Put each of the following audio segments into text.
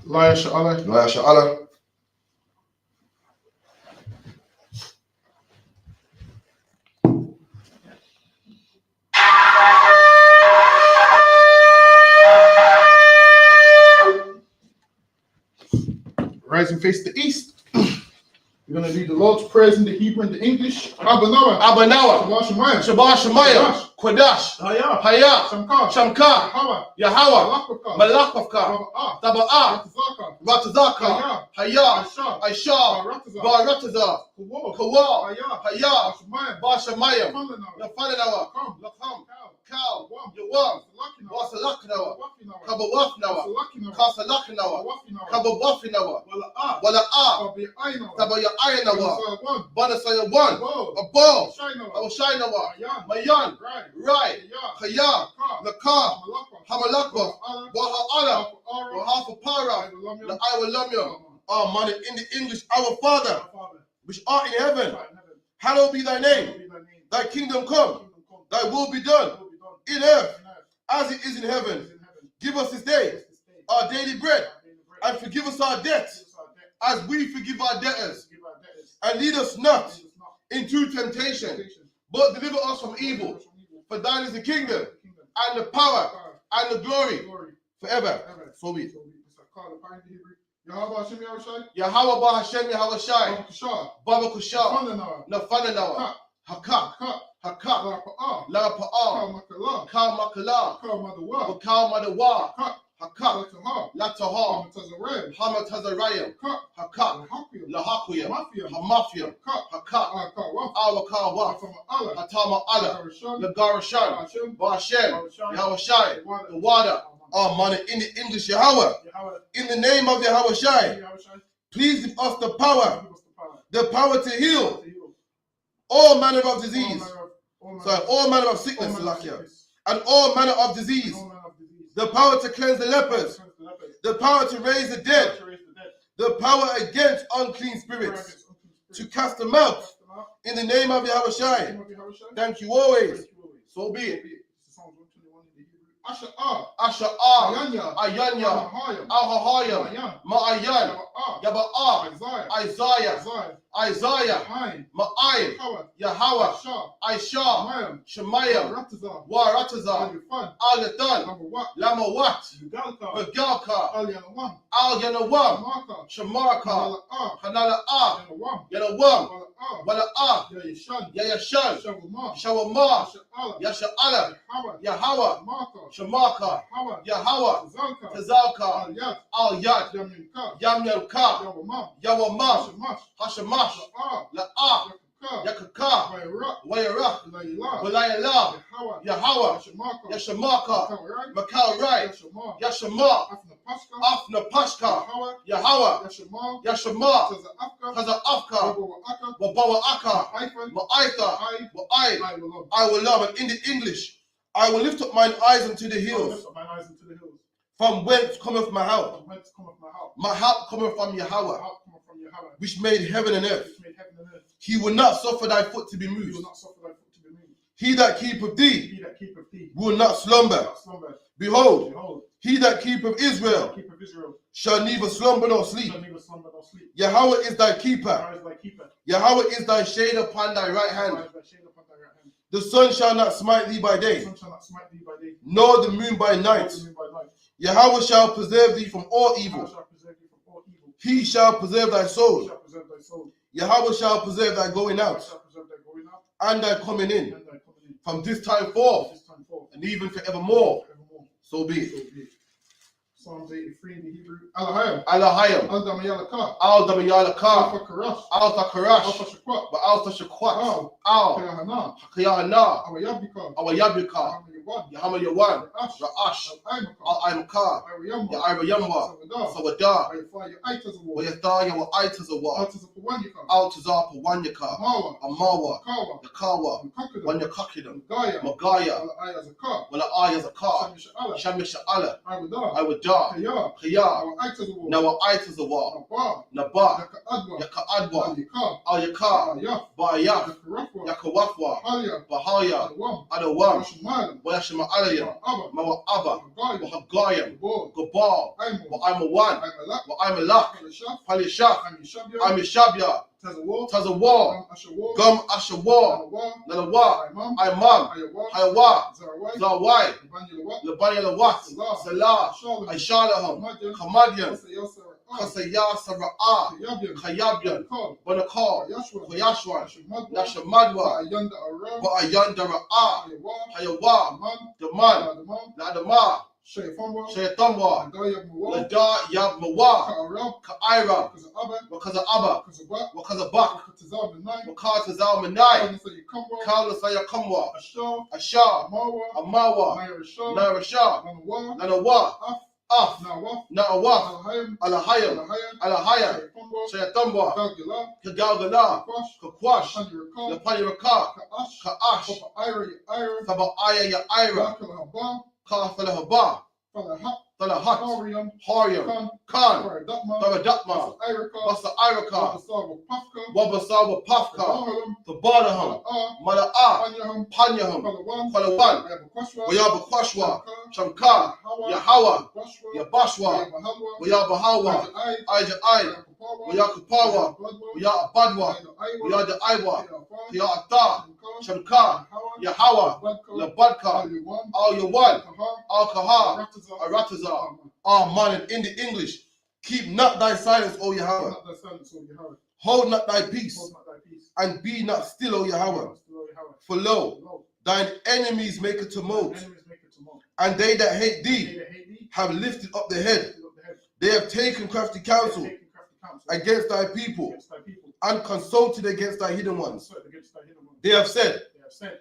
Laya Sha'ala. Laya Sha'ala. Rise and face the east. We're going to read the Lord's prayers in the Hebrew and the English. Abba Noah. Shabbat Shemayim. Shabbat Shemayim. Kodash. Haya. Shamka. Yahweh. Malakavka. Taba'ah. Ratazaka. Haya. Aisha. Barataza. Kawal. Haya. Bashamayim. Nafananawa. Lakam. Cow. Yawam. Wasalaknawa. Kabawafnawa. Kasalaknawa. Kabawafinawa. Wala'ah. Tabaya Ayanawa. Banasaya one. Above. Awashinawa. Mayan. Right. Kaya. Lakar. Hamalakwa. Waha'ala. Wahafapara. The I will love you. Oh, man, in the English, our Father, which art in heaven, hallowed be thy name. Thy kingdom come. Thy will be done in earth as it is in heaven. Give us this day our daily bread, and forgive us our debts as we forgive our debtors. And lead us not into temptation, but deliver us from evil. For thine is the kingdom, and the power, and the glory, forever. So be it. Yahweh ba Hashem Yahweh Shai. Baba Kushar. Nafananawa. Hakak. Hakak. La Pa'al. Kal Makala. Kal Madawa. Hakak. Latahar. Hamad Tazarayim. Hakak. Lahakuyam. Hamafia. Hakak. Awakawa. Hatama Allah. Lagarashan. Bashem. Yahweh Shai. The water. Oh, man, in the English, Yahweh. In the name of Yahweh Shai. Please give us the power to heal all manner of disease. All manner of sickness, and all manner of disease. The power to cleanse the lepers. The power to raise the dead. The power against unclean spirits. To cast them out. In the name of Yahweh Shai. Thank you always. So be it. Asha'ah, Ayanya, Ahahaya, Ma'ayan, Yaba'ah, Isaiah, Ma'ayim, Yahweh, Aisha, Shemayim, Warataza, Al-Yatan, Lamawat, Begalka, Al-Yanawam, Shamarka, Hanala'ah, Yanawam, Wala'ah, Yayashan, Shawamah, Yasha'ala, Yahweh, Shamaka, Yahweh, Tazalka, Al-Yad, Yamyamka, Yawamam, Hashamash, La'ah, Yakaka, Wayarach, Walayala, Yahweh, Yashamaka, Makal Rai, Yashama, Afna Pashka, Yahweh, Yashama, Taza'afka, Wabawa Aka, Ma'aitha, I will love. And in the English, I will lift up mine eyes unto the hills. From whence cometh my help? My help cometh from Yahweh, which made heaven and earth. He will not suffer thy foot to be moved. He that keepeth thee will not slumber. Behold, he that keepeth Israel shall neither slumber nor sleep. Yahweh is thy keeper. Yahweh is thy shade upon thy right hand. The sun shall not smite thee by day, nor the moon by night. Yahweh shall preserve thee from all evil. He shall preserve thy soul. Yahweh shall preserve thy going out and thy coming in from this time forth and even forevermore. So be it. Psalms 83 in the Hebrew. Alahayim. Al-Damayalaka. Al-Damayalaka. Al-Takarash. Al-Tashakwat. Al-Tashakwat. Al-Kayahana. Awayabika. Yahama Yawan. Ra'ash. Al-Aimka. Ya'irayamwa. Sawadah. Wayatha Yawaitazawa. Altazar Pawanyaka. Amawa. Yakawa. Wanyakakidam. Magaya. Wala'ayazaka. Shamisha'ala. I would die. Khiyar. Now I to the wall. Nabah. Yaka'adwa. Al Yakar. Bayak. Yakawafwa. Bahaya. Adawam. Shema Alayim, Mawa Abba, Wahagayim, Gobal, Wa'aimawan, Wa'aimalak, Palishak, Amishabya, Tazawar, Gum Ashawar, Nalawa, Imam, Hayawa, Zawai, Labanya Lawat, Salah, Aishalaham, Hamadian, Kasaya Sara'ah, Kayabyan, Banakar, Koyashwan, Nashamadwa, Ba'ayandara'a, Hayawa, Daman, Ladama, Shaytamwa, Lada Yabmawa, Ka'ira, Wakaza Abba, Wakaza Bak, Wakata Zalmanai, Kala Sayakamwa, Ashar, Amawa, Narasha, Nanawa, Af, Na'awaf, Alahayam, Alahayam, Shayatambwa, Kagalgala, Kakwash, Lapayiraka, Ka'ash, Saba'aya Ya'ira, Kafalahaba, Talahat, Haryam, Khan, Taradakma, Basa Iraka, Wabasawa Pafka, Tabadaham, Mala'a, Panyaham, Palawan, Wayabakwashwa, Shankar, Yahawa, Yabashwa, Wayabahawa, Ijai, Wayakapawa, Wayabadwa, Wayadaiwa, Ya'ata, Shankar, Yahawa, Labadka, Al Yawan, Al Kahar, Aratazar. Man, in the English, keep not thy silence, O Yahweh. Hold not thy peace, and be not still, O Yahweh. For lo, thine enemies make a tumult, and they that hate thee have lifted up the head. They have taken crafty counsel against thy people, and consulted against thy hidden ones. They have said,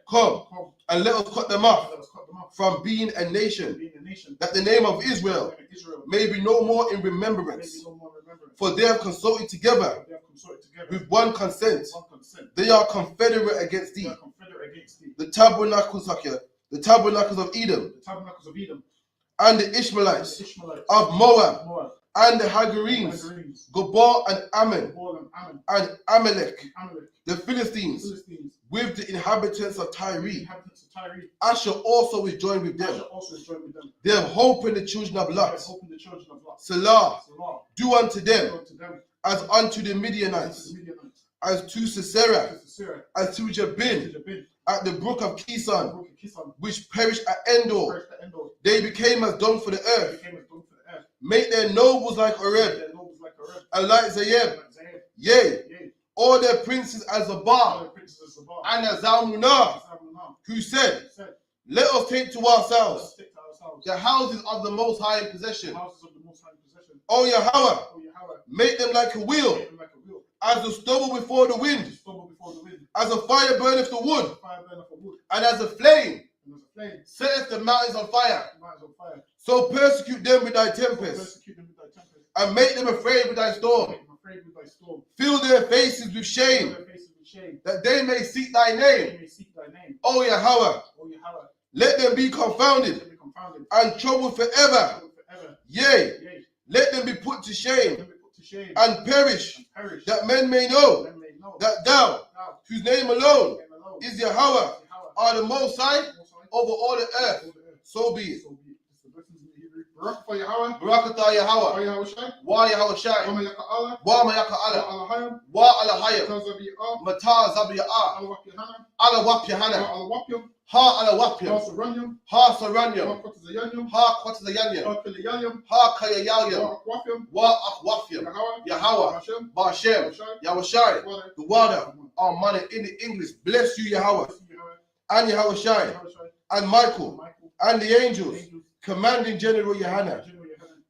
come, and let us cut them off from being a nation, that the name of Israel may be no more in remembrance. For they have consulted together with one consent. They are confederate against thee. The tabernacles of Edom, and the Ishmaelites of Moab, and the Hagarenes, Gobal and Ammon, and Amalek, the Philistines, with the inhabitants of Tyre. Asher also is joined with them. They have hope in the children of Lot. Salah, do unto them as unto the Midianites, as to Sisera, as to Jabin, at the brook of Kison, which perished at Endor. They became as dung for the earth. Make their nobles like Oreb, and like Zayeb. Yea, all their princes as Zabah, and as Zalmunah, who said, let us take to ourselves the houses of the Most High in possession. O Yahweh, make them like a wheel, as the stubble before the wind, as a fire burneth the wood, and as a flame setteth the mountains on fire. So persecute them with thy tempest, and make them afraid with thy storm. Fill their faces with shame, that they may seek thy name. O Yahweh, let them be confounded and troubled forever. Yea, let them be put to shame and perish, that men may know that thou, whose name alone is Yahweh, are the Most High over all the earth. So be it. Barakatah Yahweh, Wa Yahweh Shai, Wa Mayaka Allah, Wa Alahayim, Mata Zabiyah, Ala Wap Yahana, Ha Ala Wapyam, Ha Saranyam, Ha Kwatazayanyam, Ha Kayayayam, Wa Akwafyam, Yahweh, Bashem, Yahushai, the water, our money in the English. Bless you, Yahweh, and Yahushai, and Michael, and the angels, commanding General Yohana,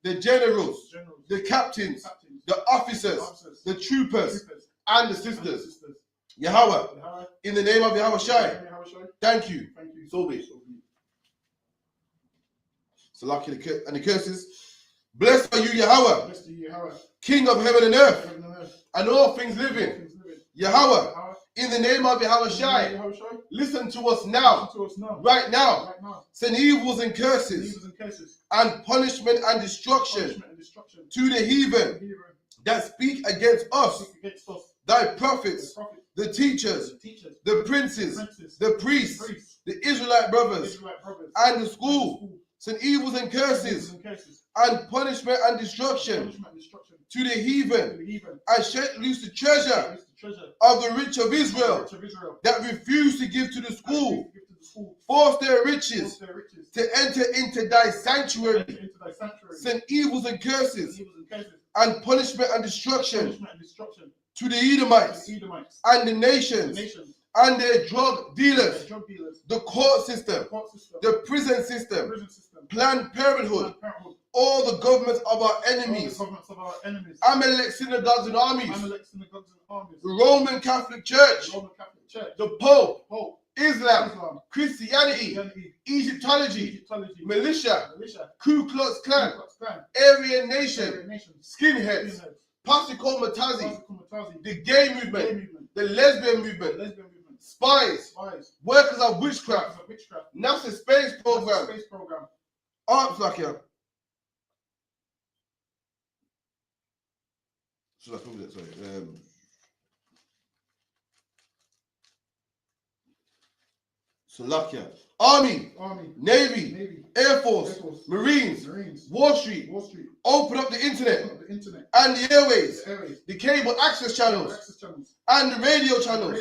the generals, the captains, the officers, the troopers, and the sisters. Yahweh, in the name of Yahushai, thank you. So be. So lucky and the curses. Blessed are you, Yahweh, King of heaven and earth, and all things living. Yahweh, in the name of Yahushai, listen to us now, right now. Send evils and curses, and punishment and destruction to the heathen that speak against us, thy prophets, the teachers, the teachers, the princes, princes, the priests, priests, the Israelite brothers, Israelite brothers, and the school, sent evils and curses, and punishment and destruction to the heathen, and shed loose the treasure of the rich of Israel that refused to give to the school, forced their riches to enter into thy sanctuary, sent evils and curses, and punishment and destruction to the Edomites and the nations and their drug dealers, the court system, the prison system, Planned Parenthood, all the governments of our enemies, Amalek synagogues and armies, the Roman Catholic Church, the Pope, Islam, Christianity, Egyptology, militia, Ku Klux Klan, Aryan Nation, skinheads, Pasiko Matazi, the gay movement, the lesbian movement, spies, workers of witchcraft, NASA space program, arms like here. Should I prove it? Sorry. Slovakia, Army, Navy, Air Force, Marines, Wall Street, open up the internet and the airways, the cable access channels, and the radio channels.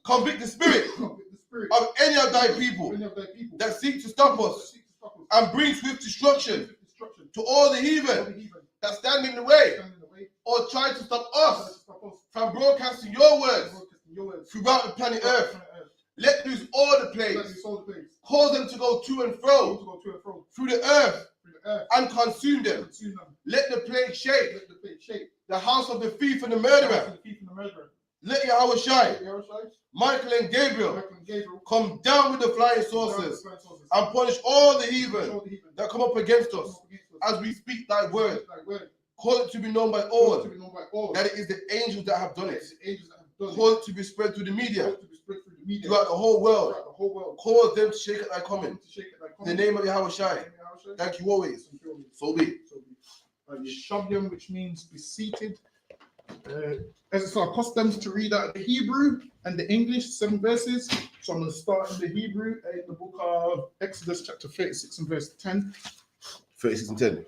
Convict the spirit of any of thy people that seek to stop us and bring swift destruction to all the heathen that stand in the way or try to stop us from broadcasting your words throughout the planet Earth. Let loose all the plagues, cause them to go to and fro through the earth and consume them. Let the plague shake the house of the thief and the murderer. Let Yahweh Shai, Michael and Gabriel come down with the flying saucers and punish all the heathen that come up against us as we speak thy word. Call it to be known by all that it is the angels that have done it. Call it to be spread through the media throughout the whole world. Cause them to shake at thy coming. In the name of Yahweh Shai. Thank you always. So be. Shabyan, which means be seated. As it's our customs to read out the Hebrew and the English, 7 verses. So I'm going to start in the Hebrew in the book of Exodus, chapter 36 and verse 10. 36 and 10.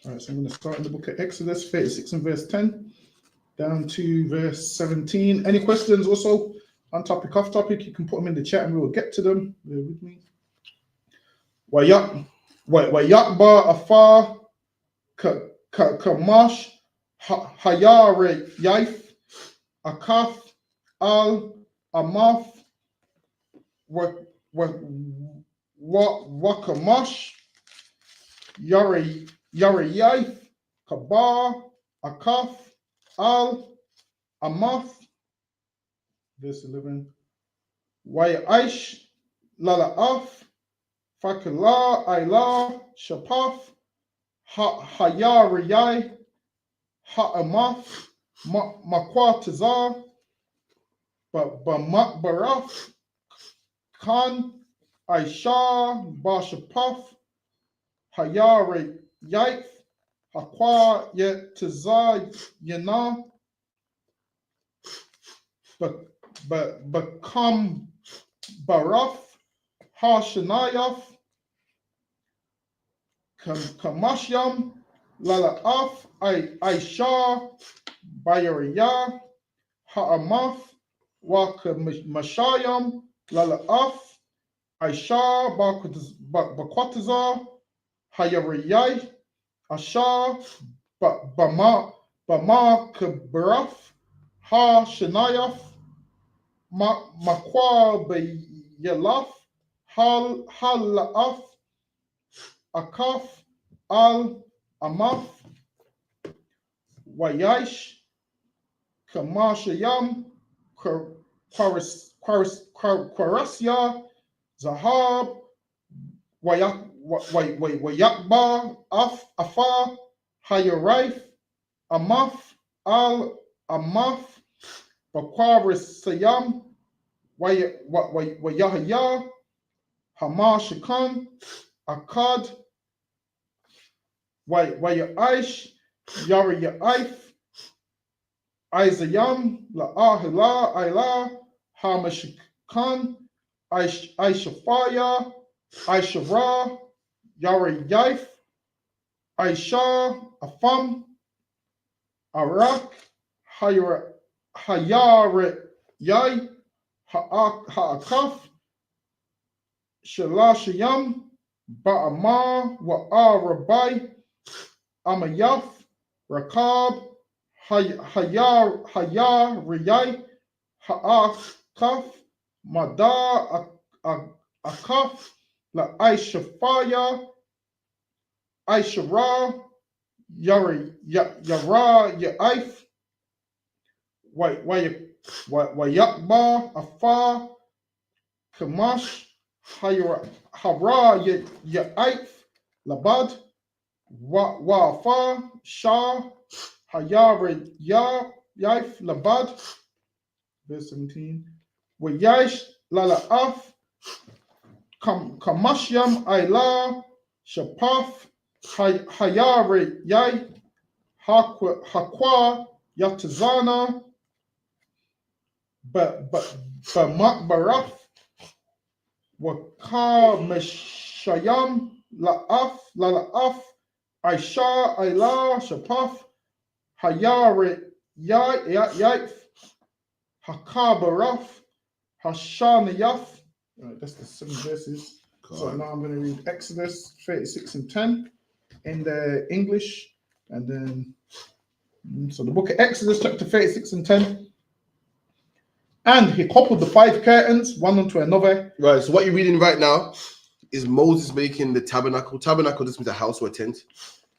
All right, so I'm going to start in the book of Exodus, 36 and verse 10, down to verse 17. Any questions also on topic, off topic, you can put them in the chat and we will get to them. Bear with me. Wayakba afar kamash hayare yaif akaf al amaf wakamash yare yaif kabar akaf al amaf. Verse 11. Wayaish lalaaf fakala ila shapaf hayariyai ha'amaf makwatazar baraf khan aisha bashapaf hayare yaif hakwa yetazar yana bakam baraf hashanayaf kamashyam lalaaf aisha bayariya ha'amaf wa kamashayam lalaaf aisha bakwatazar hayariyai asha bama kabraf ha shanayaf makwa bayalaf halaaf akaf al amaf wayash kamashayam kwarasya zahab wayakba afa hayarif amaf al amaf bakwarisayam wayahya Hamashikan, Akkad, Wayaish, Yarayaif, Isayam, La'ahila, Ila, Hamashikan, Aishafaya, Aishara, Yarayaif, Aisha, Afam, Arak, Hayare Yai, Ha'akaf, Shalashayam, Ba'ama, Wa'arabai, Amayaf, Rakab, Hayariyai, Ha'akaf, Mada, Akaf, La Aishafaya, Aishara, Yara Yaif, Wayakba, Afar, Kamash, Hara Yaif, Labad, Wafa, Shah, Hayara Yaif, Labad, verse 17, Wayash, Lalaaf, Kamashyam, Ayla, Shapaf, Hayare Yai, Hakwa, Yatazana, Baraf, Waka Meshayam, La'af, Aisha, Ayla, Shapaf, Hayare Yaif, Hakabaraf, Hashanayaf. Right, that's the 7 verses. God. So now I'm going to read Exodus 36 and 10 in the English, and then so the book of Exodus chapter 36 and 10. And he coupled the 5 curtains one onto another. Right, so what you're reading right now is Moses making the tabernacle. Tabernacle just means a house or a tent.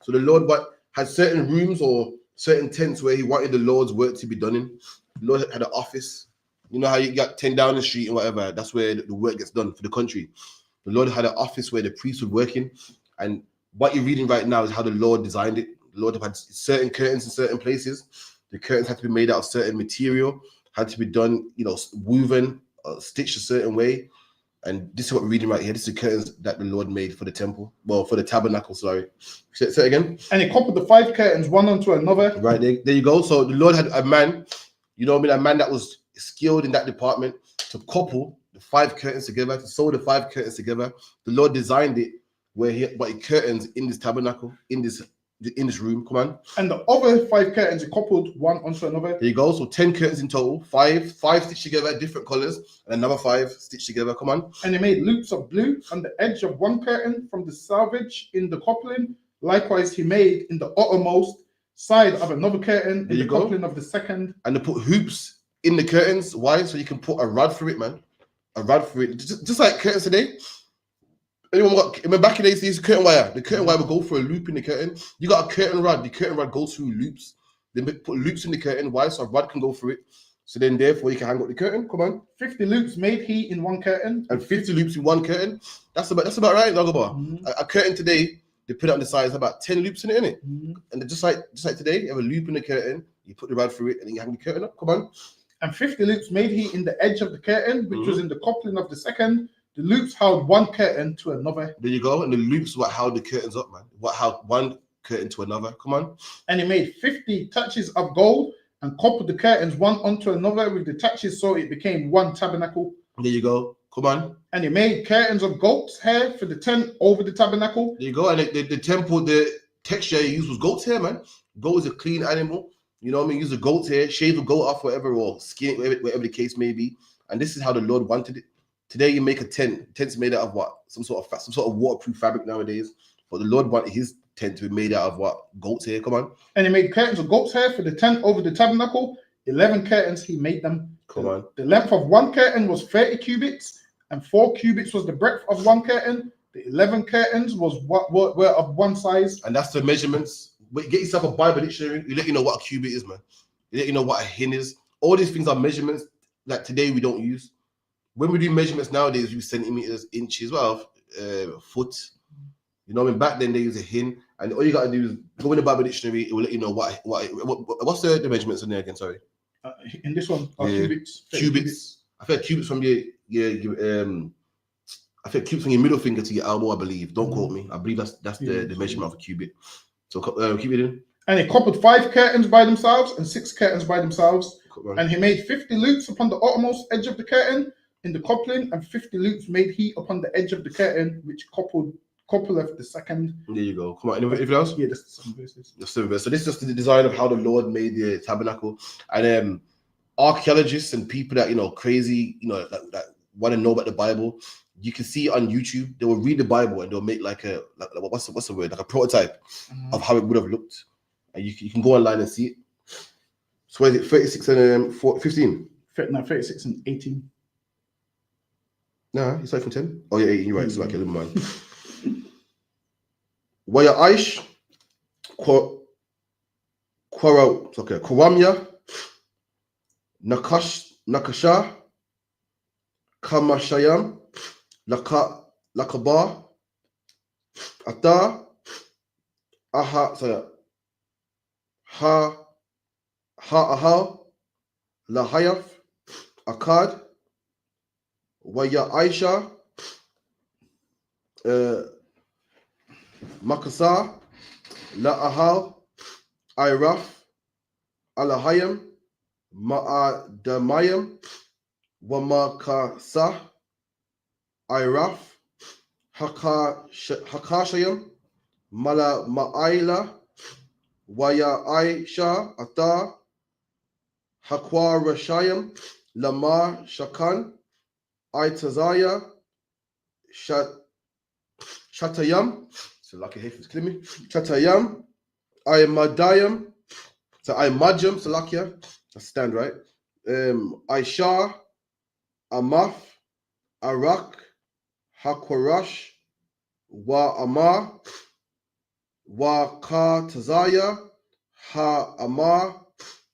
So the Lord had certain rooms or certain tents where he wanted the Lord's work to be done in. The Lord had an office. You know how you got 10 Downing Street and whatever, that's where the work gets done for the country. The Lord had an office where the priests would work in. And what you're reading right now is how the Lord designed it. The Lord had certain curtains in certain places. The curtains had to be made out of certain material, had to be done, woven, stitched a certain way. And this is what we're reading right here. This is the curtains that the Lord made for the temple. Well, for the tabernacle, sorry. Say it again. And he coupled the 5 curtains one onto another. Right, there you go. So the Lord had a man, a man that was skilled in that department to couple the 5 curtains together, to sew the 5 curtains together. The Lord designed it where he curtains in this tabernacle, in this room. Come on. And the other 5 curtains are coupled one onto another. There you go. So 10 curtains in total. 5 stitched together, different colors, and another 5 stitched together. Come on. And he made loops of blue on the edge of one curtain from the selvage in the coupling. Likewise, he made in the uttermost side of another curtain in the coupling of the second. And they put hoops in the curtains. Why? So you can put a rod through it, man. A rod through it. Just like curtains today. Remember back in the days, they used curtain wire. The curtain wire would go for a loop in the curtain. You got a curtain rod. The curtain rod goes through loops. They put loops in the curtain. Why? So a rod can go through it. So then, therefore, you can hang up the curtain. Come on. 50 loops made he in one curtain. And 50 loops in one curtain. That's about right, Dagobah. Mm-hmm. A curtain today, they put it on the sides, about 10 loops in it, innit? Mm-hmm. And just like today, you have a loop in the curtain. You put the rod through it, and then you hang the curtain up. Come on. And 50 loops made he in the edge of the curtain, which was in the coupling of the second. The loops held one curtain to another. There you go. And the loops what held the curtains up, man. What held one curtain to another. Come on. And he made 50 touches of gold and coupled the curtains one onto another with the touches, so it became one tabernacle. There you go. Come on. And he made curtains of goat's hair for the tent over the tabernacle. There you go. And the temple, the texture he used was goat's hair, man. Goat is a clean animal. You know what I mean? Use a goat's hair, shave a goat off, whatever, or skin it, whatever the case may be. And this is how the Lord wanted it. Today you make a tent. Tent's made out of what? Some sort of waterproof fabric nowadays. But the Lord wanted his tent to be made out of what? Goat's hair. Come on. And he made curtains of goat's hair for the tent over the tabernacle. 11 curtains he made them. Come on. The length of one curtain was 30 cubits, and 4 cubits was the breadth of one curtain. The 11 curtains was were of one size. And that's the measurements. Get yourself a Bible dictionary. You let you know what a cubit is, man. You let you know what a hin is. All these things are measurements that today we don't use. When we do measurements nowadays, we use centimeters, inches, foot. You know, back then they use a hin, and all you gotta do is go in the Bible dictionary. It will let you know what's the measurements in there again. Sorry, in this one, cubits. Cubits. I feel cubits from your I think cubit's from your middle finger to your elbow, I believe. Don't quote me. I believe that's the measurement of a cubit. So keep it in. And he coupled 5 curtains by themselves and 6 curtains by themselves. And he made 50 loops upon the uttermost edge of the curtain in the coupling, and 50 loops made he upon the edge of the curtain, which coupleth the second. There you go. Come on, anything else? Yeah, that's the 7 verses. The 7 verses. So this is just the design of how the Lord made the tabernacle. And archaeologists and people that, crazy, that want to know about the Bible, you can see on YouTube, they will read the Bible and they'll make like what's the word? Like a prototype of how it would have looked. And you can go online and see it. So what is it, 36 and 15? No, 36 and 18. Nah, it's like from 10. Oh yeah, 18, you're right. It's like a little man. Waya Aish, Kwaramya, Nakasha, Kamashayam, Lakaba, Ata, Ahal, Lahayaf, Akkad, Waya Aisha, Makasa, La'ahal, Iraf, Alahayam, Ma'adamayam, Wamakasa, Iraf, Hakashayam, Mala Ma'aila, Waya Aisha, Ata, Hakwarashayam, Lama Shakan, Aitazaya, Shatayam, so lucky here it's killing me. Shatayam, Imadayam, so Imajam, Salakia, I stand right. Aisha, Amaf, Arak, Hakwarash, Wa Amar, Wa Katazaya, Ha Amar,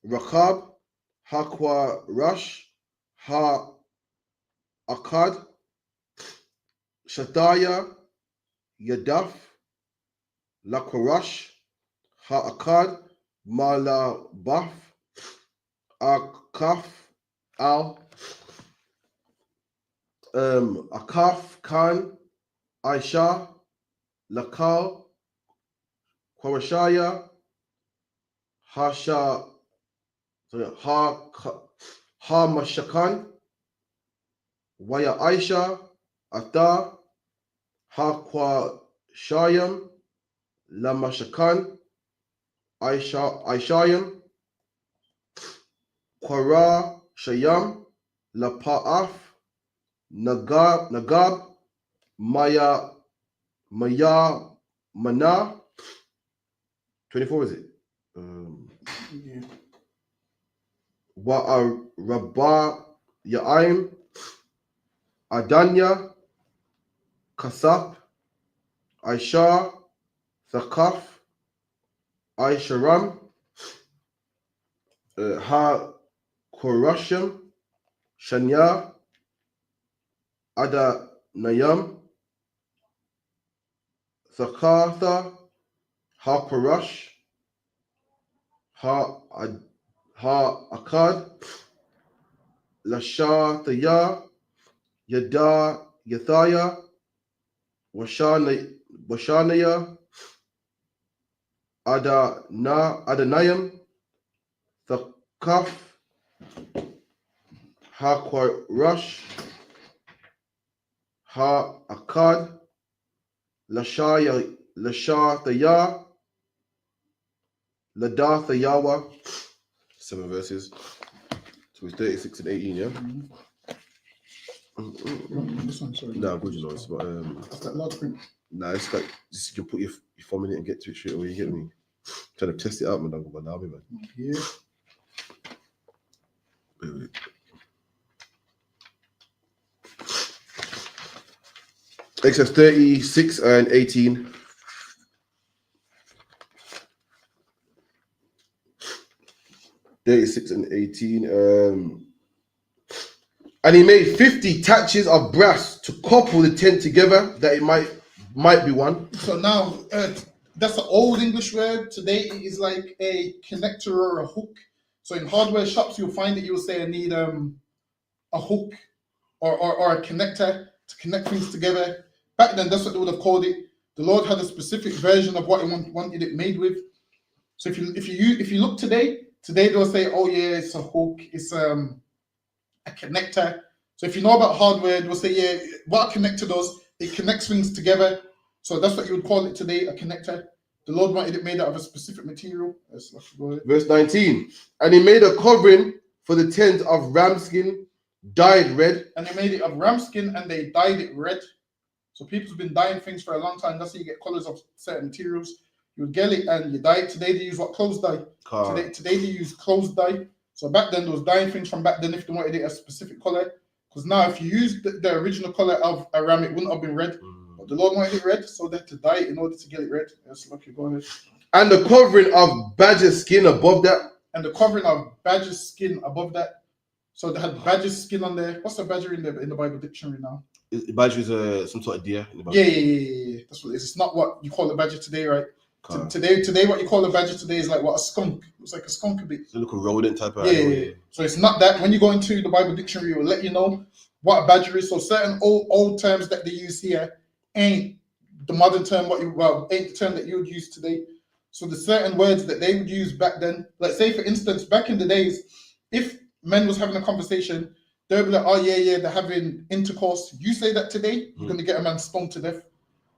Rakab, Hakwarash, Ha Akkad, Shataya, Yadaf, Lakwarash, Ha-Akkad, Malabaf, Akaf, Al, Akaf, Khan, Aisha, Lakal, Kwarashaya, Ha-Mashakan, Waya Aisha, Ata, Ha-Kwashayam, Lamashakan, Aishayam, Kwara Shayam, Lapa'af, Nagab, Maya Mana, 24 is it? Rabba Ya'im, Adanya, Kasap, Aisha, Thaqaf, Aisharam, Ha Korashim, Shanya, Ada Nayam, Thakatha, Ha Korash, Ha Akkad, Lasha Thaya, Yada Yathaya, Washanaya, Adanayam, Thakaf, Ha Korash, Ha Akkad, Lasha Thaya, Lada Thayawa. 7 verses. So it's 36 and 18, yeah? This one, sorry. No, good, but It's that large print. nah, it's like just you can put your thumb in it and get to it straight away. You get me? Trying to test it out, man. Man. Yeah. Wait. Exodus 36 and 18. And 18. And he made 50 taches of brass to couple the tent together, that it might be one. So now that's an old English word. Today it is like a connector or a hook. So in hardware shops, you'll find that you'll say I need a hook or a connector to connect things together. Back then, that's what they would have called it. The Lord had a specific version of what He wanted it made with. So if you look today they'll say, oh yeah, it's a hook, it's a connector. So if you know about hardware, they'll say, yeah, what a connector does, it connects things together. So that's what you would call it today, a connector. The Lord wanted it made out of a specific material. Verse 19. And he made a covering for the tent of ram skin, dyed red. And they made it of ram skin and they dyed it red. So people's been dyeing things for a long time. That's how you get colors of certain materials. You would get it and you dye it. Today they use what? Clothes dye. Today they use clothes dye. So back then, there was dyeing things from back then if they wanted it a specific color. Because now, if you use the original color of a ram, it wouldn't have been red. But the Lord wanted it red, so they had to dye it in order to get it red. Yes, okay, go ahead. And the covering of badger skin above that. And the covering of badger skin above that. So they had badger skin on there. What's the badger in the Bible dictionary now? Badger is some sort of deer in the Bible. Yeah. That's what it is. It's not what you call a badger today, right? Today, what you call a badger today is like what a skunk. It's like a skunk a bit. It's like a rodent type of animal. Yeah. So it's not that. When you go into the Bible dictionary, it will let you know what a badger is. So certain old terms that they use here ain't the modern term. Ain't the term that you would use today. So the certain words that they would use back then, like say for instance, back in the days, if men was having a conversation, they'll be like, oh yeah, they're having intercourse. You say that today, you're gonna get a man stoned to death.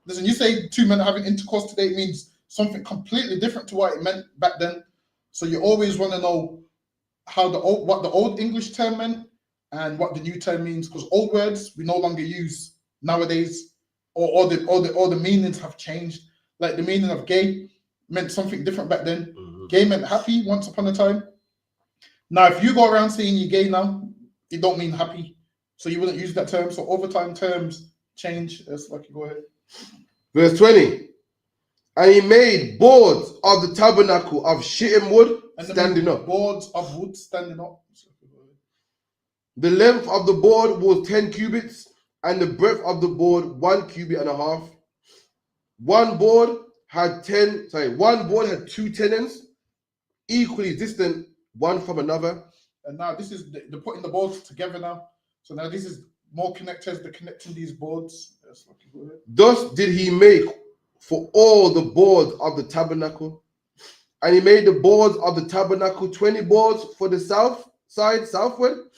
Listen, you say two men are having intercourse today, it means something completely different to what it meant back then. So you always want to know what the old English term meant and what the new term means, because old words we no longer use nowadays, or the meanings have changed. Like the meaning of gay meant something different back then. Gay meant happy once upon a time. Now, if you go around saying you're gay now, it don't mean happy, so you wouldn't use that term. So over time, terms change. That's like, go ahead. Verse 20. And he made boards of the tabernacle of shittim wood standing up. Boards of wood standing up. The length of the board was 10 cubits, and the breadth of the board 1 cubit and a half. One board had two tenons, equally distant one from another. And now this is they're putting the boards together now. So now this is more connectors. They're connecting these boards. Thus did he make for all the boards of the tabernacle. And he made the boards of the tabernacle 20 boards for the south side, southward,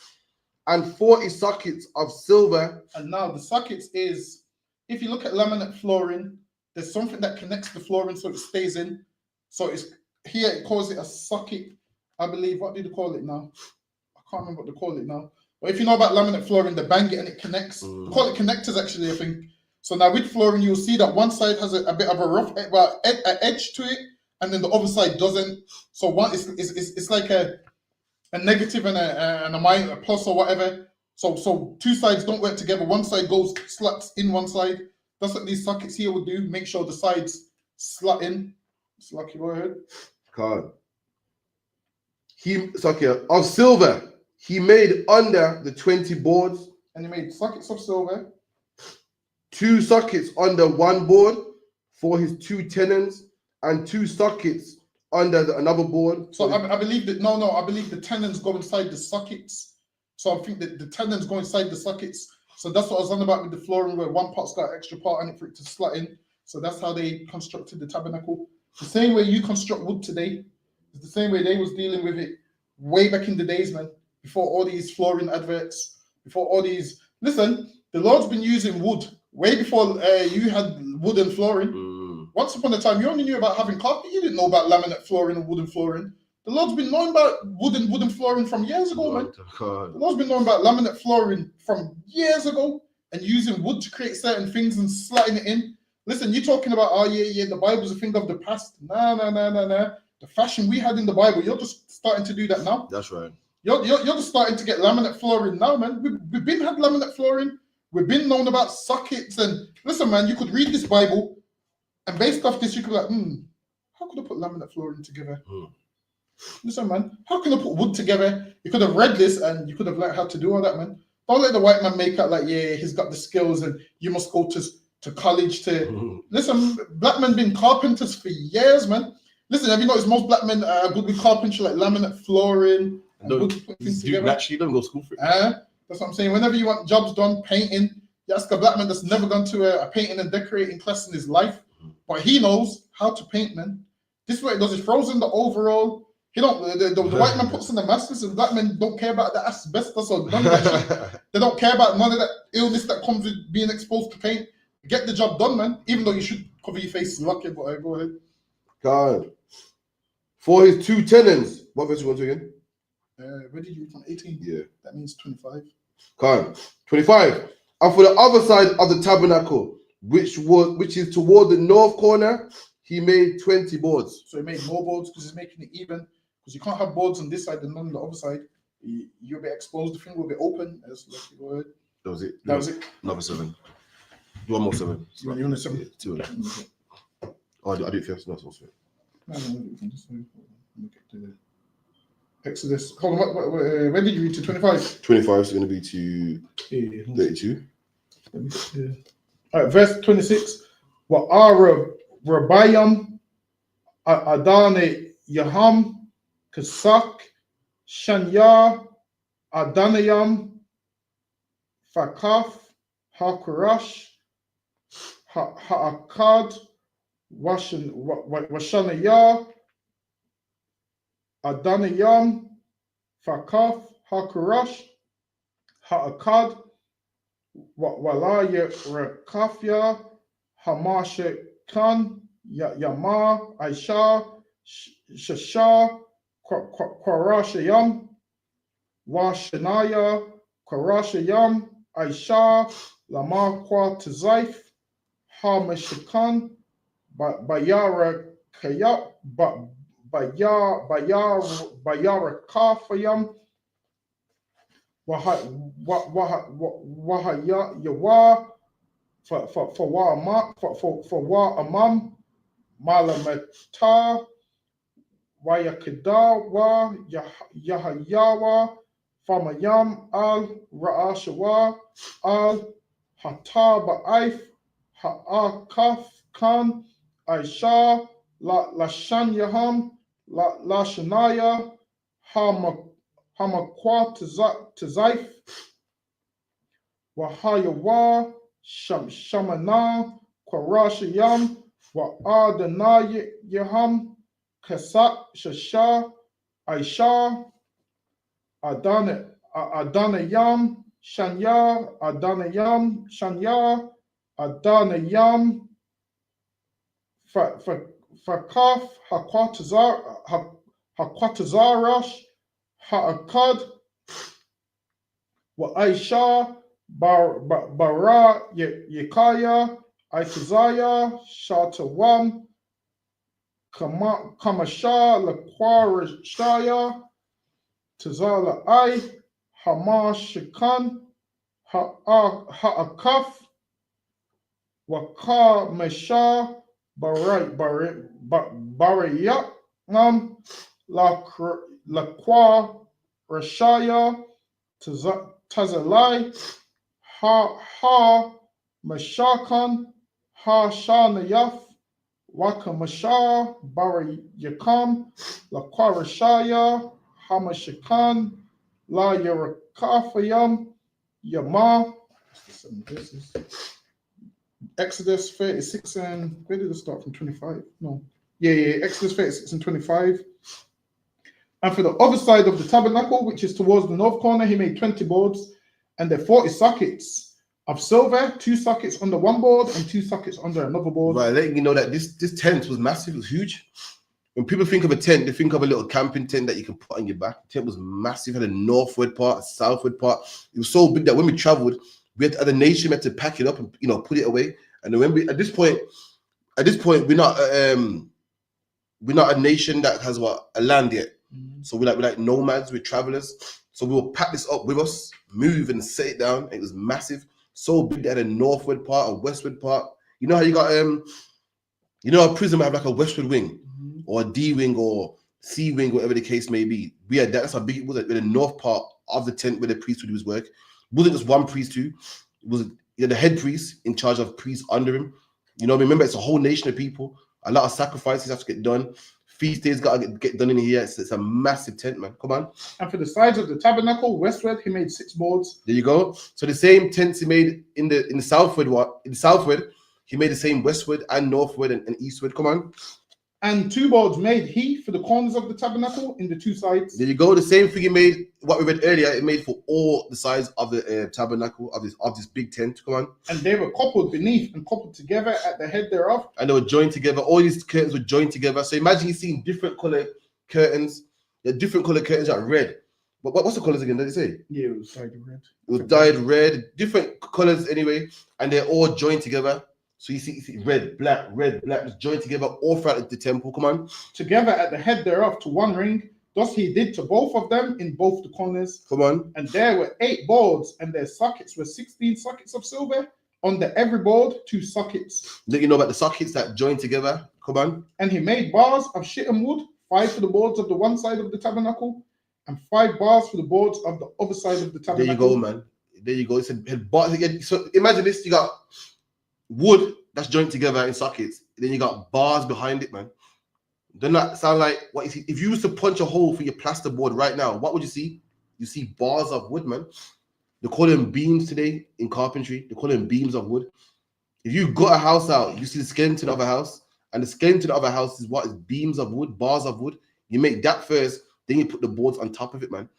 and 40 sockets of silver. And now the sockets is, if you look at laminate flooring, there's something that connects the flooring so it stays in. So it's here, it calls it a socket, I believe. What do they call it now? I can't remember what they call it now. But if you know about laminate flooring, they bang it and it connects. They call it connectors actually, I think. So now with flooring, you'll see that one side has a bit of a rough edge to it, and then the other side doesn't. So one it's like a negative and a minus, a plus or whatever. So two sides don't work together. One side goes sluts in one side. That's what these sockets here will do. Make sure the sides slut in. It's lucky, go ahead. God. Of silver, he made under the 20 boards. And he made sockets of silver. 2 sockets under one board for his 2 tenons, and 2 sockets under another board. So I believe that I believe the tenons go inside the sockets. So I think that the tenons go inside the sockets. So that's what I was on about with the flooring, where one part's got an extra part on it for it to slut in. So that's how they constructed the tabernacle. The same way you construct wood today is the same way they was dealing with it way back in the days, man. Before all these flooring adverts, before all these. Listen, the Lord's been using wood way before you had wooden flooring. Once upon a time, you only knew about having carpet. You didn't know about laminate flooring and wooden flooring. The Lord's been knowing about wooden flooring from years ago, man. The Lord's been knowing about laminate flooring from years ago and using wood to create certain things and slotting it in. Listen, you're talking about, the Bible's a thing of the past. Nah. The fashion we had in the Bible, you're just starting to do that now. That's right. You're just starting to get laminate flooring now, man. We've been had laminate flooring. We've been known about sockets. And listen, man, you could read this Bible, and based off this, you could be like, how could I put laminate flooring together? Listen, man, how can I put wood together? You could have read this, and you could have learned how to do all that, man. Don't let the white man make out like, he's got the skills, and you must go to college to... Listen, black men been carpenters for years, man. Listen, have you noticed most black men are good with carpentry, like laminate flooring? Actually, don't go to school for it. That's what I'm saying. Whenever you want jobs done, painting, You ask a black man that's never gone to a painting and decorating class in his life, but he knows how to paint, man. This is what he does. He throws in the overall. He don't. The white man puts in the masters, and black men don't care about the asbestos or none of that shit. They don't care about none of that illness that comes with being exposed to paint. Get the job done, man. Even though you should cover your face, lucky. But go ahead. God. For his 2 tenons. What verse you want to again? Where did you read from 18? Yeah. That means 25. Khan. 25. And for the other side of the tabernacle, which is toward the north corner, he made 20 boards. So he made more boards because he's making it even. Because you can't have boards on this side and none on the other side. You'll be exposed. The thing will be open. Go ahead. That was it. That was it. Another 7. One more 7. You want a 7? Yeah, 2 of them. Oh, I do it first. No, it's also. No, we can just look at the Exodus. Hold on, when did you read to 25? 25 is going to be to 32. All right, verse 26. Wa ara Rabayam Adane Yaham Kasak Shanya Adanayam Fakaf Hakurash Ha'akad Washanaya Adanayam Fakaf Hakurash Ha'akad Walaya Rakafya Hamasha Khan Yama Aisha Shasha Kwarashayam Washanaya Kwarashayam Aisha Lama Kwa Tazaif Hamashakan Bayara Kayap Bayara Kafayam Wahaya Yawa for wa amam malamata wayakida wa yahayawa famayam al raashawa al hataba aif ha'akaf kan aisha la shanyaham la shanaya Hamakwa Tazaif Wahayawa Shamana Kwarashayam Wa Adanayaham Kasak Shasha Aisha Adanayam Shanya Adanayam Fakaf Hakwatazarash Ha'akad wa Aisha Bara Yakaya Aitazaya Shatawam Kamasha Lakwarashaya Tazala Ai Hamashikan Ha'akaf Waka Mesha Barayat Lakwa Rashaya Tazalai Ha Mashakan Ha Shanayaf Waka Masha Barayakam Lakwa Rashaya Hamashakan La Yarakafayam Yama. Exodus 36 and where did it start from 25? No. Yeah, Exodus 36 and 25. And for the other side of the tabernacle, which is towards the north corner, he made 20 boards, and there 40 sockets of silver, 2 sockets under one board and 2 sockets under another board. Right, letting you know that this tent was massive, it was huge. When people think of a tent, they think of a little camping tent that you can put on your back. The tent was massive, had a northward part, a southward part. It was so big that when we traveled, we had to, as a nation, we had to pack it up and put it away. And then when we at this point, we're not a nation that has a land yet. So we're like nomads, we're travelers. So we will pack this up with us, move and set it down. It was massive, so big that had a northward part, a westward part. You know how you got a prison might have like a westward wing or a D wing or C wing, whatever the case may be. We had that. That's how big it was. Like, the north part of the tent where the priest would do his work. It wasn't just one priest too. It was the head priest in charge of priests under him. Remember, it's a whole nation of people. A lot of sacrifices have to get done. feast days got to get done in here. It's a massive tent, man. Come on. And for the sides of the tabernacle westward, he made 6 boards. There you go. So the same tents he made in the southward, he made the same westward and northward and eastward. Come on. And 2 boards made he for the corners of the tabernacle in the 2 sides. There you go. The same thing he made, what we read earlier, it made for all the sides of the tabernacle of this big tent. Come on. And they were coupled beneath and coupled together at the head thereof. And they were joined together. All these curtains were joined together. So imagine you seeing different color curtains. The different color curtains are red. But what's the colors again? Did it say? Yeah, it was dyed red. It was dyed red. Different colors anyway, and they're all joined together. So you see red, black, just joined together all throughout the temple. Come on. Together at the head thereof to one ring. Thus he did to both of them in both the corners. Come on. And there were 8 boards, and their sockets were 16 sockets of silver. Under every board, 2 sockets. Let you know about the sockets that join together. Come on. And he made bars of shittim wood, 5 for the boards of the one side of the tabernacle, and 5 bars for the boards of the other side of the tabernacle. There you go, man. There you go. It's a bar. So imagine this: you got wood that's joined together in sockets. Then you got bars behind it, man. Doesn't that sound like what you see? If you used to punch a hole for your plasterboard right now, what would you see? You see bars of wood, man. They call them beams today in carpentry. They call them beams of wood. If you got a house out, you see the skeleton of a house, and the skeleton of a house is what is beams of wood, bars of wood. You make that first, then you put the boards on top of it, man.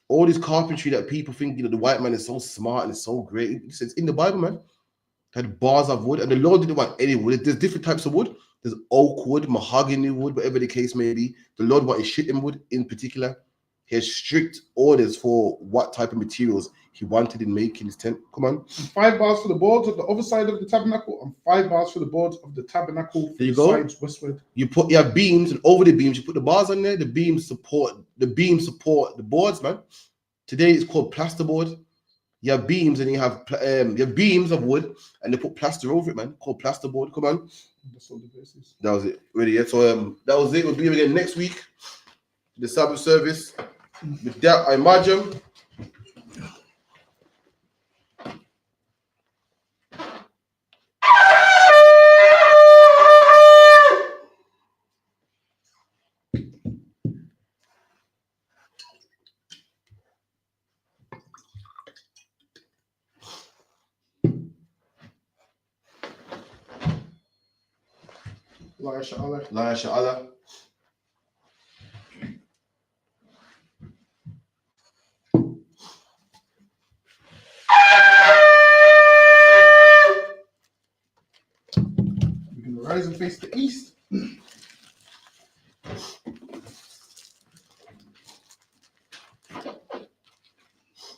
All this carpentry that people think, the white man is so smart and it's so great. It's in the Bible, man. Had bars of wood, and the Lord didn't want any wood. There's different types of wood. There's oak wood, mahogany wood, whatever the case may be. The Lord wanted shittim wood in particular. He has strict orders for what type of materials he wanted in making his tent. Come on. And 5 bars for the boards of the other side of the tabernacle, and 5 bars for the boards of the tabernacle. There you go. Sides westward. You have beams, and over the beams, you put the bars on there. The beams support the boards, man. Today it's called plasterboard. You have beams, and you have beams of wood, and they put plaster over it, man. Called plasterboard. Come on. That's all the verses. That was it. Ready? Yeah. So that was it. We'll be here again next week. The Sabbath service. With that, I imagine. La Sha'ala. La Sha'ala. We're going to rise and face the east.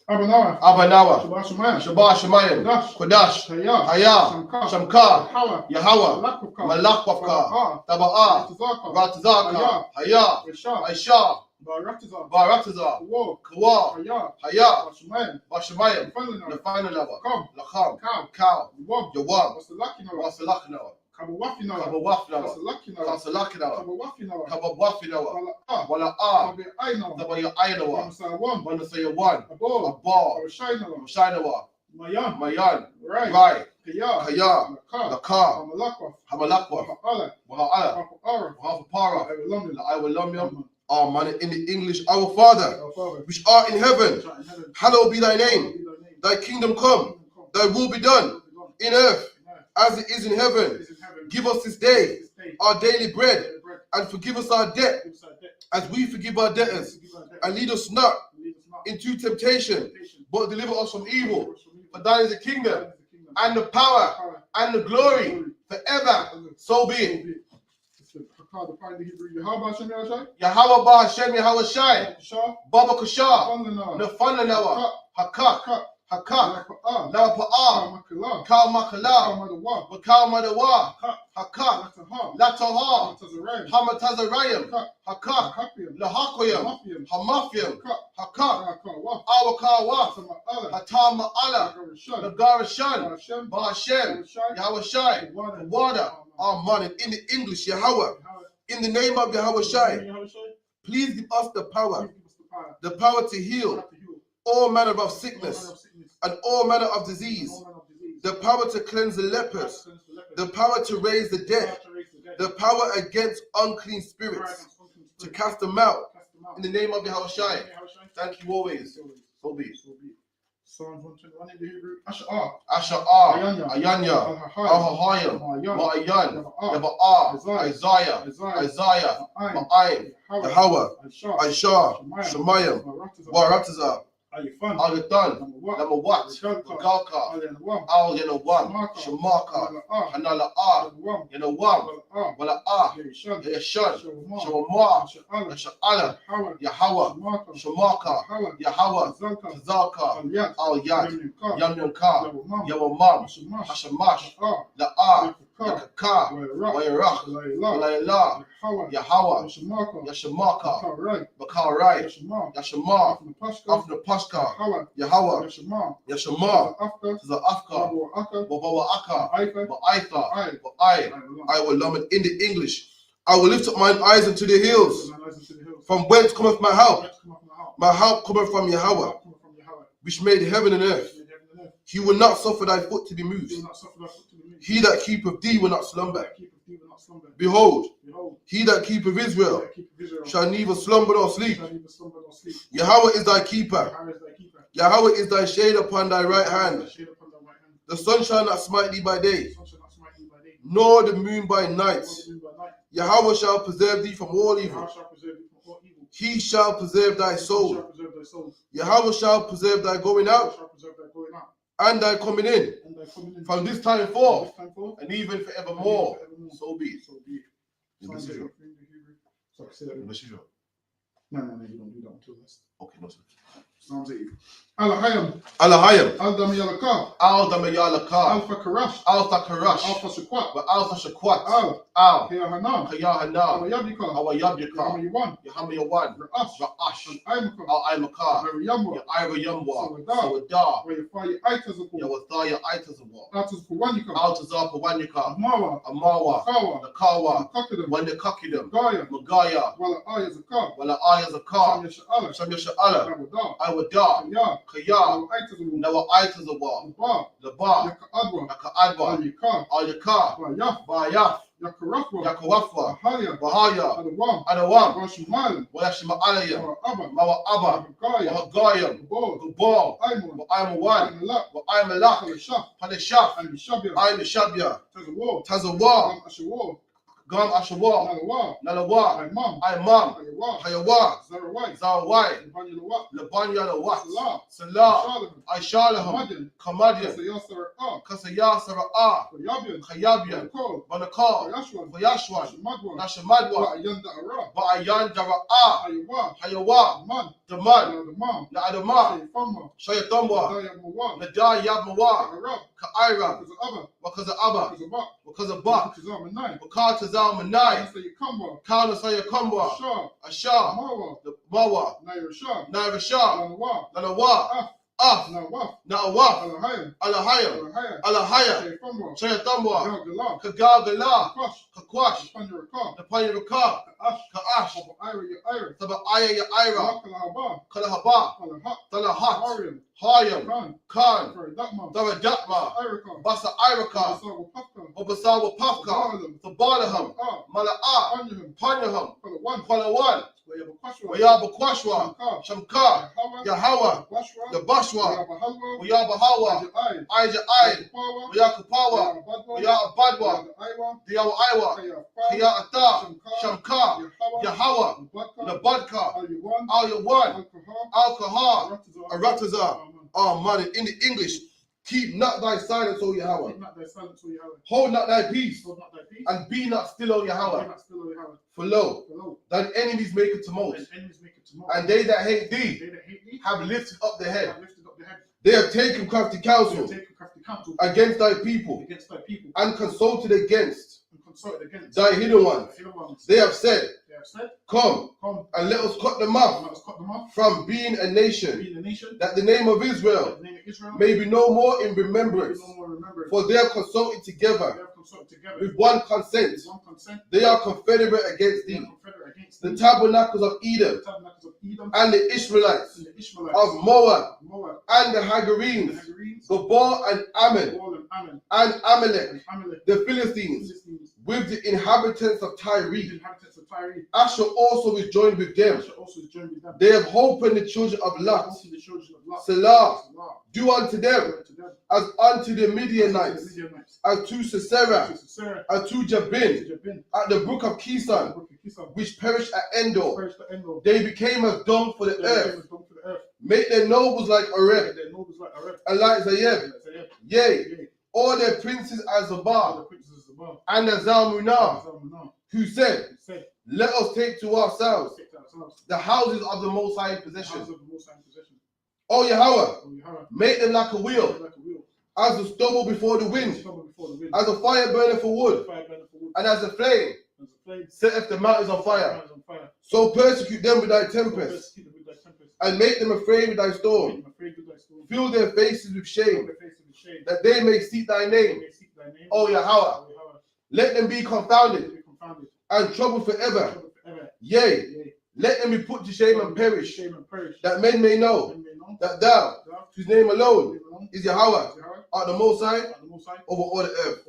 Abanawa. Abanawa. Shabbat Shabbat Shemayim. Kodash. Hayah. Shamkar. Yahweh. Malakwafka. Taba'ah. Ratazaka. Hayah. Aisha. Baratazar. Kawa. Hayah. Bashemayim. Nafanalawa. Lacham. Cow. Yawam. Wasalakinawa. Kabawafinawa. Kasalakinawa. Kabawafinawa. Wala'ah. Tabaya'ainawa. Manasayawan. Abba. Shinawa. Mayan. Rai. Kaya. Lakar. Hamalakwa. Waha'ala. Wahafapara. La'awalamyam. Amen. In the English, our Father, which art in heaven, hallowed be thy name. Thy kingdom come, thy will be done in earth as it is in heaven. Give us this day our daily bread, and forgive us our debt as we forgive our debtors. And lead us not into temptation, but deliver us from evil. For thine is the kingdom, and the power, and the glory, forever. So be it. Yahweh Ba'Hashem Yahweh Shai Baba Kushah Nafananawa Hakak Lawapa'ah Kal Makalah Bakal Madawa Hakak Lataha Hamatazarayim Hakak Lahakoyam Hamafyam Hakak Awakawa Hatam Ma'ala Nagarashan Ba'Hashem Yahweh Shai Water. Amen. In the English, Yahweh, in the name of Yahweh Shai, please give us the power to heal all manner of sickness and all manner of disease, the power to cleanse the lepers, the power to raise the dead, the power against unclean spirits, to cast them out in the name of Yahushua. Thank you always. So be it. Psalms 121 in the Hebrew. Asha'ah. Asha'ah, Ayanya, Al-Hahayim, Ma'ayan, Yaba'ah, Isaiah, Ma'ayin, Yahweh, Aishah, Shemayim, Waratazah, Al-Yadan, Namawat, Galka, Al-Yanawam, Shemaka, Hanala'ah, Yanawam, Wala'ah, Yashan, Shawamah, Yasha'ala, Yahweh, Shemaka, Yahweh, Tazaka, Al-Yad, Yamyamka, Yawamam, Hashamash, La'ah, Yakaka, Wayarach, Layla, Yahweh, Yashamaka, Bakarai, Yashama, Afna Pashka, Yahweh, Yashama, Afka, Wabawaka, Ba'aitha, I will lament in the English. I will lift up mine eyes unto the hills. From whence cometh my help? My help cometh from Yahweh, which made heaven and earth. He will not suffer thy foot to be moved. He that keepeth thee will not slumber. Behold, he that keepeth Israel shall neither slumber nor sleep. Yahweh is thy keeper. Yahweh is thy shade upon thy right hand. The sun shall not smite thee by day, nor the moon by night. Yahweh shall preserve thee from all evil. He shall preserve thy soul. Yahweh shall preserve thy going out and thy coming in, from this time forth and even forevermore. So be it. English Israel. English Israel. No, you don't do that until this. Okay, no, sir. Psalms 80. Alahayim. Alahayim. Aldam Yalaka. Aldam Yalaka. Alpha Karash. Alpha Karash. Alpha Shakwat. But Alpha Shakwat. Al. Hayahanam. Hayahanam. Awayabika. Awayabika. Yahamayuwan. Yahamayuwan. Ra'ash. Ra'ash. Al Al-Aimaka. Yamwa. Ira Yamwa. Sawadah. Wayafaya Aitazapur. Yawathaya Aitazapur. Altazapurwanika. Altazar Pawanyaka. Amawa. Amawa. Kawa. Nakawa. Kakadam. Wanyakakidam. Gaya. Magaya. Wala Ayazaka. Wala Ayazaka. Samyasha'ala. Samyasha'ala. Awadah. Awadah. Kaya. Kaya. Aitazapur. Nawa Aitazawar. Laba. Laba. Yakaadwa. Nakaadwa. Alika. Alika. Bayaf. Bayaf. Yakarafwa. Yakawafwa. Bahaya. Bahaya. Adawam. Adawam. Washimal. Wayashima Alayam. Abba. Mawa Abba. Gaya. Wahagayam. Gabor. Gubal. Aimun. Wa'aymawan. Alak. Wa'aymalak. Alashaf. Padishaf. Alishabya. Aymishabya. Tazawar. Tazawar. Ashawar. Gam Ashawar. Nalawa. Nalawa. Imam. Imam. Ayawa. Hayawa. Zarawai. Zawai. Ibanyalawa. Labanyalawat. Salah. Salah. Shalom. Aishalaham. Madyan. Kamadyan. Sayasara. Kasayasara'a. Yabyan. Khayabyan. Kol. Banakal. Yashwan. Fayashwan. Shamadwa. Nashamadwa. Ayanda Ara. Ba'ayan Dara'a. Ayawa. Hayawa. Man. Daman. Damam. Na'adama. Sayfama. Shayatamwa. Dayamawa. Nadayabmawa. Arab. Ka'ira. Abba. Wakaza'aba. Kazabak. Wakazabak. Kazamanai. Wakatazamanai. Sayakamba. Kana Sayakamba. Shah. Asha. Mawa. Mawa. Nair Shah. Nairasha. Lanawa. Lanawa. Af. Nawaf. Na'awaf. Alahayim. Alahayam. Alahaya. Alahaya. Sayfama. Shayatamwa. Gagala. Kagagala. Kwash. Kakwash. Panjaraka. Napanyaruka. Ash. Ka'ash. Ira ya Ira. Saba'aya Ya'ira. Kalahaba. Kalahaba. Alahat. Talahat. Ariam. Hayam. Khan. Khan. Faradakma. Daradatma. Iraka. Basa Iraka. Basawa Pafka. Obasawa Pafka. Tabalaham. Mala'a. Anyahim. Panyaham. Kalawan. Palawan. Wayabakwashwa. Wayabakwashwa. Shamka. Yahawa. Bashwa. Yabashwa. Wayabahalwa. Wayabahawa. Ajai. Aija Pawa. Wayakupawa. Wayabadwa. Aiwa. Diyawa Iwa. Kaya. Kaya Ata. Shamka. Shamka. Yahawa. Yahawa. Nabadka. Nabadka. Al-Yawan. Al-Yawan. Al-Kahar. Al-Kahar. Aratazar. Oh man, in the English, keep not thy silence, O Yahweh. Keep not thy silence, O Yahweh. Hold not thy peace, Hold not thy peace. and be not still, O Be Yahweh. not still, O Yahweh. For lo, Below. thine enemies make a tumult, And enemies make it tomorrow. and they that hate thee They that hate thee have lifted up their head. have lifted up their head. They have taken crafty They have counsel taken crafty counsel against thy people, against thy people and consulted against and consulted against thy hidden ones. the hidden ones. They have said, They have said, come, come, and let us cut them let off us cut them off. from being a nation, Being a nation, that the name of Israel the name of Israel, may be no more in may be remembrance. no more remembered. For they are consulted They together have consulted together with one consent. with one consent. They are confederate against They are thee. confederate against The thee. tabernacles of The Edom tabernacles of Edom and the Israelites and the Ishmaelites of Moab Moab and the and Hagarenes, the Hagarenes, Gabor and Ammon Gabor and Ammon and Amalek, and Amalek, the the Philistines, Philistines, with the inhabitants of Tyre. The inhabitants of Tyre. Asher also is joined with them. Asher also is joined with them. They have opened the children of Lot. Also the children of Lot. Selah. Selah. Do unto them as unto the Midianites, as to Sisera, as to Jabin, at the brook of Kison, which perished at Endor. They became as dung for the earth. Make their nobles like Oreb, and like Zayeb. Yea, all their princes as Zabah, and as Zalmunna, who said, let us take to ourselves the houses of the Most High possession. O Yahweh, make them like a wheel, as the stubble before the wind, as a fire burning for wood, and as a flame setteth the mountains on fire. So persecute them with thy tempest, and make them afraid with thy storm. Fill their faces with shame, that they may seek thy name. O Yahweh, let them be confounded and troubled forever. Yea, let them be put to shame and perish, that men may know that thou, whose name alone is Yahweh, art the Most High over all the earth.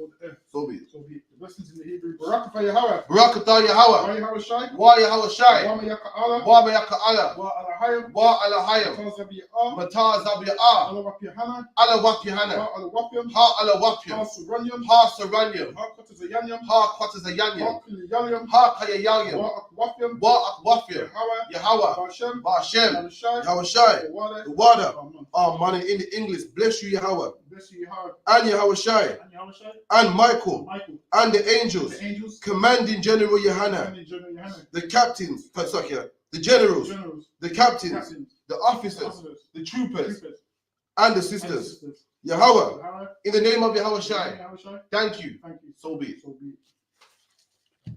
So be it. The blessings in the Hebrew. Barakatah Yahweh. Barakatah Yahweh. Yahweh Shai. Wa Yahweh Shai. Wa Mayaka Allah. Wa Mayaka Allah. Wa Alahayim. Wa Alahayim. Mata Zabi'ah. Allah Wapihana. Ala Wapihana. Ha Allah Wapim. Ha Ala Wapim. Ha Suranyam. Ha Saranyam. Ha Kwatazayanyam. Ha Kwatazayanyam. Ha Kiliyanyam. Ha Kayayanyam. Wa Akwafim. Wa Akwafim. Yahweh. Yahweh. Bashem. Bashem. Yahweh Shai. Yahweh Shai. The The water. Amen. Oh man, in the English, bless you Yahweh. Bless you Yahweh. And Yahweh Shai. And Yahweh Shai. And Michael. Michael. And the angels. The angels. Commanding General Yohana. And General Yohana. The captains. Sorry, the generals. Generals. The captains. Captains. The officers. The The troopers. troopers. And the And sisters. sisters. Yahweh. Yahweh. In the name of Yahweh Shai. Yahweh Shai. Thank you. Thank you. So be it. So be it.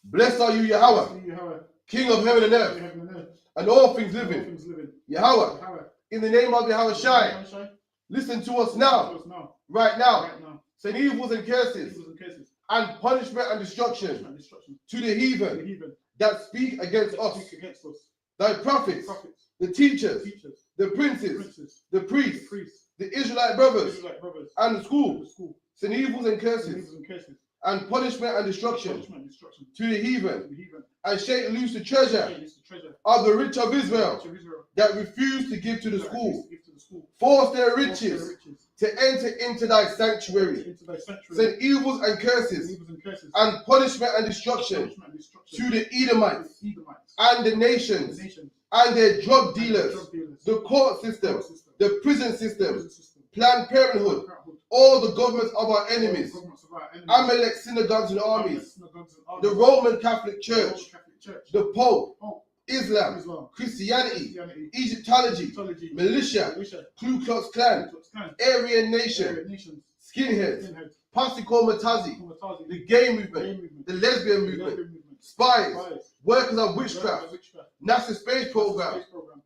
Blessed are you, Yahweh, Bless you, Yahweh. King of heaven and earth, Heaven and earth. and all things All living. things living. Yahweh, Yahweh. in the name of Yahweh Shai, Yahweh Shai. listen to us now, To us now. right now. Right now. Send evils and curses Evils and curses. and punishment and destruction And destruction. to the The heathen heathen. that speak against us. Speak against us. Thy prophets, Prophets. the teachers, Teachers. the princes, Princes. the priests, Priests. the Israelite brothers, Israelite brothers. and the school. The school. Send evils and curses Evils and curses. and punishment and destruction Punishment and destruction. to the To heathen, the heathen. and shake loose the treasure It is the treasure of the rich of Israel of Israel. that refuse to give to the That school. refuse to give to the school. Force their Force their riches riches to enter into thy sanctuary. into thy sanctuary. Send evils and curses Evils and curses. and punishment and destruction Punishment and destruction. to the Edomites the Edomites. and the The nations nations. and their drug And the dealers, drug dealers. the court system, Court system. the prison The system, prison system. Planned Parenthood, all the governments of our enemies, Governments of our enemies. Amalek synagogues and armies, Synagogues and the armies. Roman Catholic The Church, Roman Catholic Church. the Pope, Pope. Islam, Islam. Christianity, Christianity. Egyptology, Egyptology. militia, Militia. Ku Klux Klan, Ku Klux Klan. Aryan Nation, Aryan nations. skinheads, Skinheads. Pasiko Matazi, Komatazi. the gay Gay movement, movement. the lesbian The movement, lesbian movement. spies, Spies. workers of Workers witchcraft, of witchcraft. NASA space program, Space program.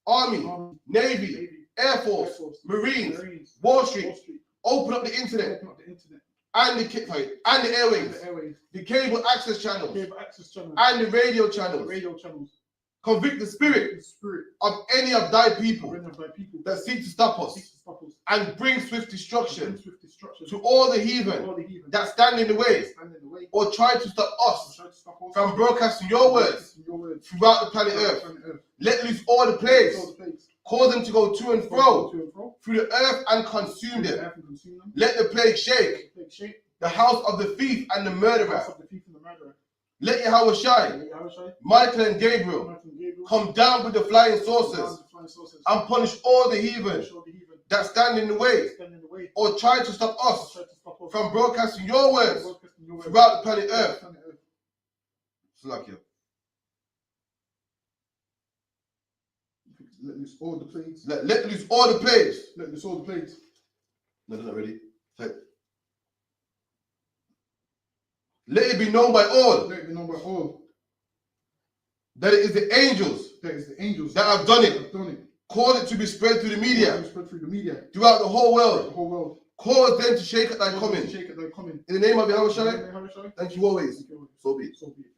army, Army. navy, Navy. air Air force, Force. marines, Marines. Wall Street, Wall Street. open up the internet Open up the internet. and the and the And airwaves, the airways. the cable access channels Cable access channels. and the radio The channels. radio channels. Convict the spirit The spirit of any of thy people of any of thy people that seek to stop us seeks to stop us. and bring swift Bring destruction swift destruction to all the heathen all the heathen that stand in the way stand in the way. or try to stop us Try to stop us from broadcasting your words Your words. throughout the planet Throughout Earth. planet Earth. Let loose all the plagues, All the plagues. cause them to go to and To fro and fro. through the earth and consume Through the them. earth and consume them. Let the plague shake The plague shake. the house of the thief and the The murderer. house of the thief and the murderer. Let Yahweh shine, Yahweh Shai. Michael and Gabriel, Michael and Gabriel. come down with the flying Down saucers the flying saucers. and punish all the heathen Show the heathen that stand in the way stand in the way. or try to stop us Try to stop us from broadcasting your words broadcasting your words throughout the planet Earth. planet Earth. Salakia. Let loose all the plagues. Let loose all the plagues. Let loose all the plagues. No, they're not ready. Let it be known by all Let it be known by all that it is the angels that is the angels that have done that it. have done it. Cause it to be spread through the media, Spread through the media. throughout the whole Throughout the world. whole world. Cause them to shake at thy Cause them coming. to shake at thy coming. In the name of Yahweh Shai, Yahweh Shai. thank you always. Thank you. So be it. So be it.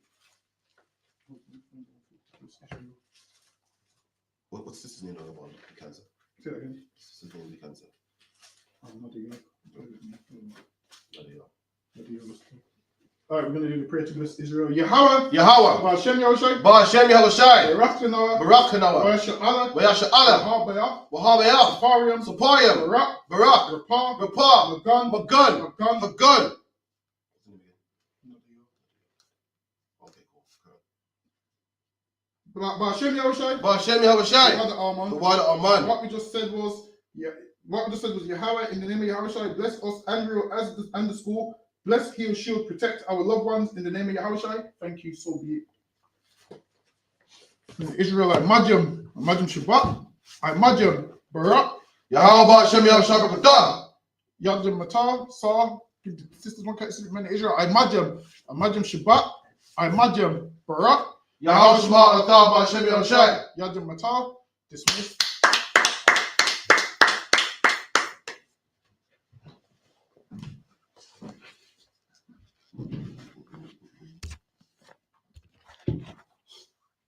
What's this name about the cancer? Say that again. This is the cancer. I'm not doing it. All right, we're going to do the prayer to bless Israel. Yahweh. Yahweh. Ba'ashem Yahushai. Ba'ashem Yahushai. Barak Kanawa. Barak Kanawa. Ba'ashem Allah. Wayasha Allah. Bahabaya. Wahabaya. Safarium. Sapayam. Barak. Barak. Rapah. Rapah. Magan. Magun. Magan. Magun. Ba'ashem Yahushai. Ba'ashem Yahushai. Father Arman. The word of Aman. What we just said was, Yahweh, in the name of Yahushai, bless us, Andrew, and the school. Bless, heal, shield, protect our loved ones in the name of Yahushai. Thank you, so be it. Israel, I Majam Shabbat, I Majam Barak, Yahweh Ba'ashem Yahushai B'Katah. Yadjam Matar, Sar, give the sisters one kind of Israel, I Majam Shabbat, I Majam Barak, Yahweh Shema Atah Ba'ashem Yahushai. Yadjam Matar, dismissed.